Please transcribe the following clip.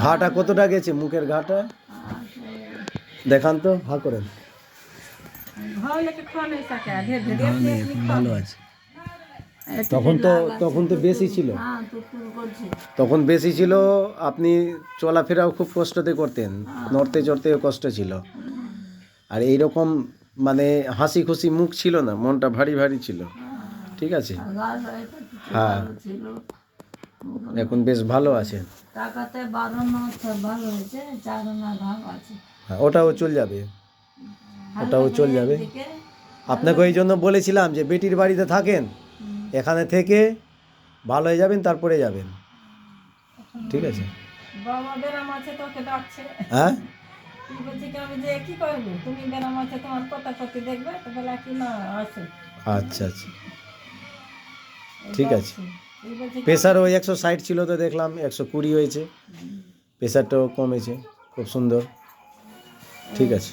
ঘাটা কতটা গেছে, মুখের ঘাটা দেখান তো, হা করেন। ভালো আছে। তখন তো বেশি ছিল, তখন বেশি ছিল, আপনি চলাফেরাও খুব কষ্টতে করতেন, নড়তে চড়তেও কষ্ট ছিল। আর এইরকম মানে হাসি খুশি মুখ ছিল না, মনটা ভারী ভারী ছিল। ঠিক আছে, হ্যাঁ এখন বেশ ভালো আছে। হ্যাঁ ওটাও চলে যাবে, ওটাও চলে যাবে। আপনাকে ওই জন্য বলেছিলাম যে বেটির বাড়িতে থাকেন, এখানে থেকে ভালো হয়ে যাবেন, তারপরে যাবেন। ঠিক আছে, হ্যাঁ আচ্ছা আচ্ছা ঠিক আছে। প্রেশার ওই 160 ছিল, তো দেখলাম 120 হয়েছে, প্রেশারটাও কমেছে, খুব সুন্দর। ঠিক আছে।